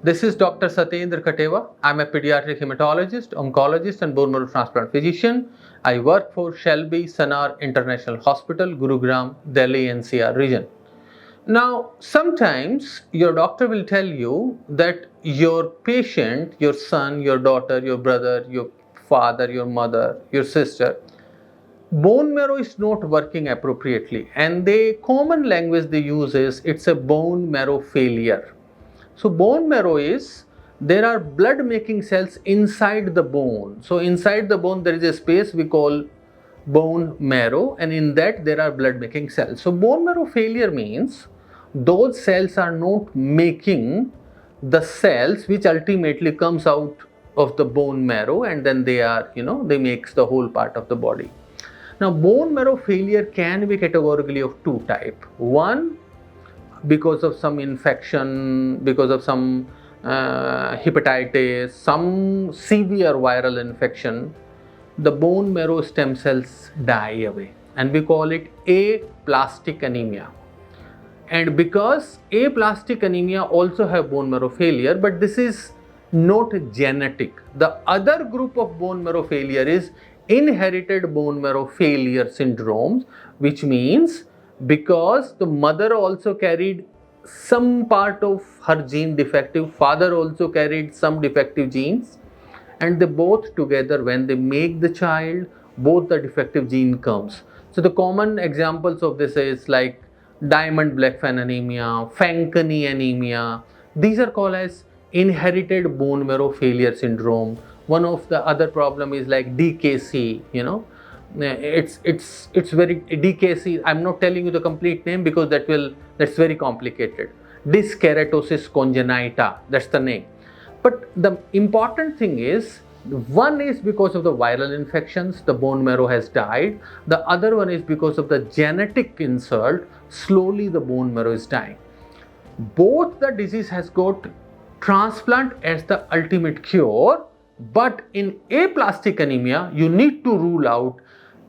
This is Dr. Satyendra Katewa. I'm a pediatric hematologist, oncologist, and bone marrow transplant physician. I work for SHALBY Sanar International Hospital, Gurgaon, Delhi NCR region. Now, sometimes your doctor will tell you that your patient, your son, your daughter, your brother, your father, your mother, your sister, bone marrow is not working appropriately, and the common language they use is it's a bone marrow failure. So bone marrow is, there are blood making cells inside the bone. So inside the bone there is a space we call bone marrow, and in that there are blood making cells. So bone marrow failure means those cells are not making the cells which ultimately comes out of the bone marrow, and then they are, they makes the whole part of the body. Now bone marrow failure can be categorically of two types. One, because of some infection, because of some hepatitis, some severe viral infection, the bone marrow stem cells die away, and we call it aplastic anemia. And because aplastic anemia also have bone marrow failure, but this is not genetic. The other group of bone marrow failure is inherited bone marrow failure syndromes, which means because the mother also carried some part of her gene defective, father also carried some defective genes, and they both together, when they make the child, both the defective gene comes. So the common examples of this is like diamond blackfan anemia, Fanconi anemia. These are called as inherited bone marrow failure syndrome. One of the other problem is like DKC, it's very DKC. I'm not telling you the complete name because that's very complicated. Dyskeratosis congenita, that's the name. But the important thing is, one is because of the viral infections, the bone marrow has died. The other one is because of the genetic insult, slowly the bone marrow is dying. Both the disease has got transplant as the ultimate cure, but in aplastic anemia, you need to rule out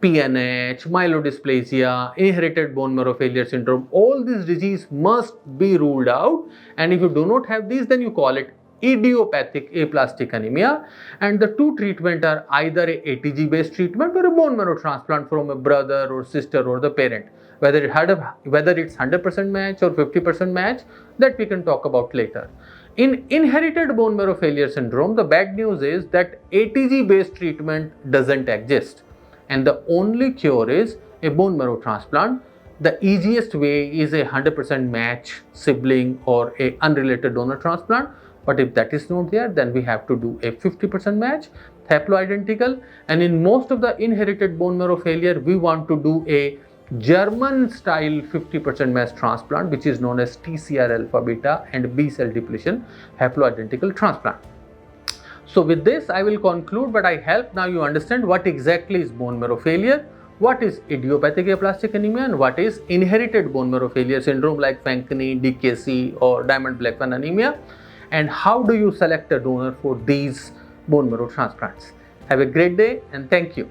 PNH, myelodysplasia, inherited bone marrow failure syndrome. All these disease must be ruled out, and if you do not have these, then you call it idiopathic aplastic anemia. And the two treatment are either a ATG based treatment or a bone marrow transplant from a brother or sister or the parent. Whether it's 100% match or 50% match, that we can talk about later. In inherited bone marrow failure syndrome, the bad news is that ATG based treatment doesn't exist, and the only cure is a bone marrow transplant. The easiest way is a 100% match sibling or a unrelated donor transplant. But if that is not there, then we have to do a 50% match, haploidentical. And in most of the inherited bone marrow failure, we want to do a German style 50% match transplant, which is known as TCR alpha beta and B cell depletion haploidentical transplant. So with this, I will conclude, but I hope now you understand what exactly is bone marrow failure, what is idiopathic aplastic anemia, and what is inherited bone marrow failure syndrome like Fanconi, DKC, or diamond blackfan anemia, and how do you select a donor for these bone marrow transplants. Have a great day, and thank you.